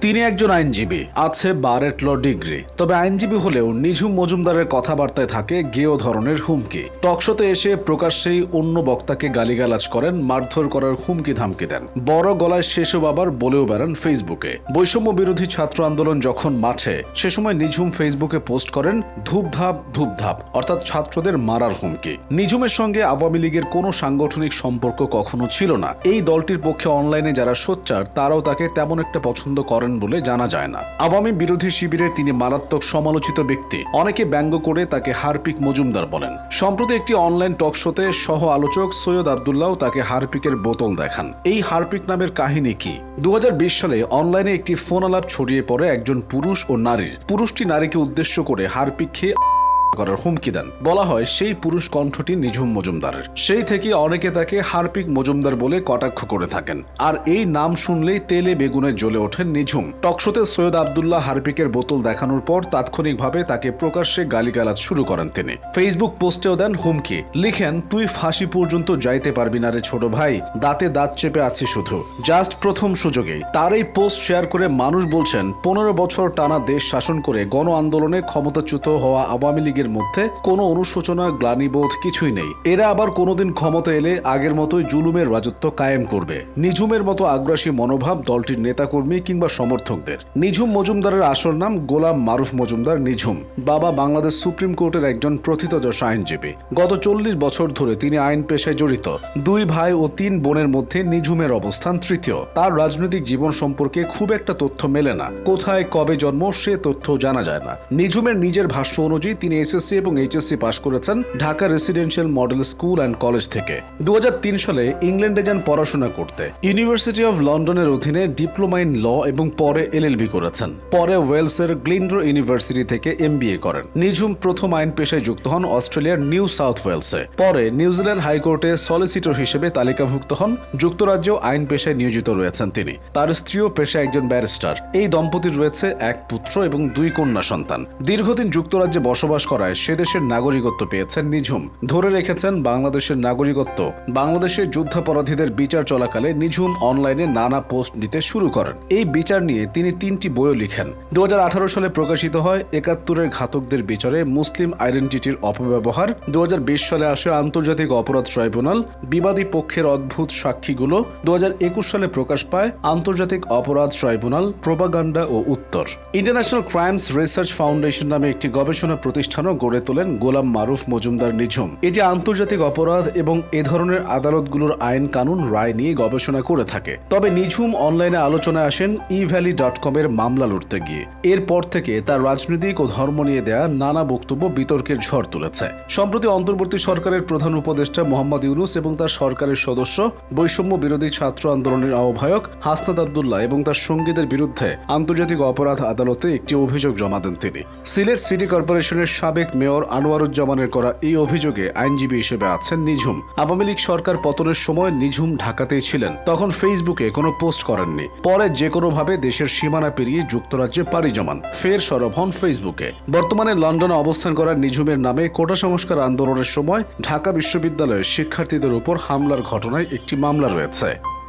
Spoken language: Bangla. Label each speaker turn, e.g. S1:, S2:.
S1: তিনি একজন আইনজীবী, আছে বারেট ল ডিগ্রি। তবে আইনজীবী হলেও নিঝুম মজুমদারের কথাবার্তায় থাকে গেয় ধরনের হুমকি। টকশোতে এসে প্রকাশ্যেই অন্য বক্তাকে গালিগালাজ করেন, মারধর করার হুমকি ধামকি দেন। বড় গলায় সেসব আবার বলেও বেড়ান ফেসবুকে। বৈষম্য বিরোধী ছাত্র আন্দোলন যখন মাঠে, সে সময় নিঝুম ফেসবুকে পোস্ট করেন ধূপধাপ ধূপধাপ, অর্থাৎ ছাত্রদের মারার হুমকি। নিঝুমের সঙ্গে আওয়ামী লীগের কোনো সাংগঠনিক সম্পর্ক কখনো ছিল না। এই দলটির পক্ষে অনলাইনে যারা সোচ্চার তারাও তাকে তেমন একটা পছন্দ করেন বলে জানা যায় না। আওয়ামী বিরোধী শিবিরে তিনি মারাত্মক সমালোচিত ব্যক্তি। অনেকে ব্যঙ্গ করে তাকে হারপিক মজুমদার বলেন। সম্প্রতি একটি অনলাইন টক শোতে সহ আলোচক সৈয়দ আব্দুল্লাহ তাকে হারপিকের বোতল দেখান। এই হারপিক নামের কাহিনী কি? 2020 সালে অনলাইনে একটি ফোন আলাপ ছড়িয়ে পড়ে একজন পুরুষ ও নারীর। পুরুষটি নারীকে উদ্দেশ্য করে হারপিক খেয়ে করার হুমকি দেন। বলা হয় সেই পুরুষ কণ্ঠটি নিঝুম মজুমদারের। সেই থেকে অনেকে তাকে হারপিক মজুমদার বলে কটাক্ষ করে থাকেন। আর এই নাম শুনলেই তেলে বেগুনে জ্বলে ওঠেন নিঝুম। টকশোতে সৈয়দ আব্দুল্লাহ হারপিকের বোতল দেখানোর পর তাৎক্ষণিকভাবে তাকে প্রকাশ্যে গালিগালাজ শুরু করেন তিনি। ফেসবুক পোস্টেও দেন হুমকি, লিখেন, তুই ফাঁসি পর্যন্ত যাইতে পারবি না রে ছোট ভাই, দাঁতে দাঁত চেপে আছি শুধু, জাস্ট প্রথম সুযোগেই। তার এই পোস্ট শেয়ার করে মানুষ বলছেন 15 বছর টানা দেশ শাসন করে গণ আন্দোলনে ক্ষমতাচ্যুত হওয়া আওয়ামী লীগের মধ্যে কোনো অনুশোচনা, গ্লানিবোধ কিছুই নেই। এরা আবার কোনোদিন ক্ষমতা এলে আগের মতোই জুলুমের রাজত্ব কায়েম করবে। নিঝুমের মতো আগ্রাসী মনোভাব দলটির নেতাকর্মী কিংবা সমর্থকদের। নিঝুম মজুমদারের আসল নাম গোলাম মারুফ মজুমদার নিঝুম। বাবা বাংলাদেশ সুপ্রিম কোর্টের একজন প্রথিতযশা আইনজীবী। গত 40 বছর ধরে তিনি আইন পেশায় জড়িত। 2 ভাই ও 3 বোনের মধ্যে নিঝুমের অবস্থান তৃতীয়। তার রাজনৈতিক জীবন সম্পর্কে খুব একটা তথ্য মেলে না। কোথায় কবে জন্ম সে তথ্য জানা যায় না। নিঝুমের নিজের ভাষ্য অনুযায়ী তিনি এসএসসি এবং এইচএসসি পাশ করেছেন Dhaka residential model school and college থেকে। 2003 সালে ইংল্যান্ডে যান পড়াশোনা করতে। ইউনিভার্সিটি অফ লন্ডনের অধীনে ডিপ্লোমা ইন ল এবং পরে এলএলবি করেছেন। পরে ওয়েলসের গ্লিন্ড্রো ইউনিভার্সিটি থেকে এমবিএ করেন। নিঝুম প্রথম আইন পেশায় যুক্ত হন অস্ট্রেলিয়ার নিউ সাউথ ওয়েলসে। পরে নিউজিল্যান্ড হাইকোর্টে সলিসিটর হিসেবে তালিকাভুক্ত হন। যুক্তরাজ্যেও আইন পেশায় নিয়োজিত রয়েছেন তিনি। তার স্ত্রীও পেশায় একজন ব্যারিস্টার। এই দম্পতির রয়েছে 1 পুত্র এবং 2 কন্যা সন্তান। দীর্ঘদিন যুক্তরাজ্যে বসবাস করায় সে দেশের নাগরিকত্ব পেয়েছেন নিঝুম। ধরে রেখেছেন বাংলাদেশের নাগরিকত্ব। বাংলাদেশে যুদ্ধাপরাধীদের বিচার চলাকালে নিঝুম অনলাইনে নানা পোস্ট দিতে শুরু করেন। এই বিচার নিয়ে তিনি 3টি বইও লিখেন। 2018 সালে প্রকাশিত হয় 71-এর ঘাতকদের বিচারে মুসলিম আইডেন্টিটির অপব্যবহার। 2020 সালে আসে আন্তর্জাতিক অপরাধ ট্রাইব্যুনাল, বিবাদী পক্ষের অদ্ভুত সাক্ষীগুলো। 2021 সালে প্রকাশ পায় আন্তর্জাতিক অপরাধ ট্রাইব্যুনাল, প্রোপাগান্ডা ও উত্তর। ইন্টারন্যাশনাল ক্রাইমস রিসার্চ ফাউন্ডেশন নামে একটি গবেষণা প্রতিষ্ঠানও গড়ে তোলেন গোলাম মারুফ মজুমদার নিঝুম। এটি আন্তর্জাতিক অপরাধ এবং এ ধরনের আদালতগুলোর আইন কানুন রায় নিয়ে গবেষণা করে থাকে। তবে নিঝুম অনলাইনে আলোচনায় আসেন eValley.com এর মামলা লড়তে গিয়ে। এরপর থেকে তার রাজনৈতিক ও ধর্ম নিয়ে দেয়া নানা বক্তব্য বিতর্কের ঝড় তুলেছে। সম্প্রতি অন্তর্বর্তী সরকারের প্রধান উপদেষ্টা মোহাম্মদ ইউনূস এবং তার সরকারের সদস্য, বৈষম্য বিরোধী ছাত্র আন্দোলনের আহ্বায়ক হাসনাত আব্দুল্লাহ এবং তার সঙ্গীদের বিরুদ্ধে আন্তর্জাতিক অপরাধ আদালতে একটি অভিযোগ জমা দেন তিনি। সিলেট সিটি কর্পোরেশনের সাবেক মেয়র আনোয়ারুজ্জামানের করা এই অভিযোগে আইনজীবী হিসেবে আছেন নিঝুম। আওয়ামী লীগ সরকার পতনের সময় নিঝুম ঢাকাতেই ছিলেন। তখন ফেসবুকে কোনো পোস্ট করেননি। পরে যে কোনোভাবে দেশের সীমানা পেরিয়ে যুক্তরাজ্যে পাড়ি জমান। ফের সরব হন ফেসবুকে। বর্তমানে লন্ডনে অবস্থান করা নিঝুমের নামে কোটা সংস্কার আন্দোলনের সময় ঢাকা বিশ্ববিদ্যালয়ের শিক্ষার্থীদের উপর হামলার ঘটনায় একটি মামলা রয়েছে।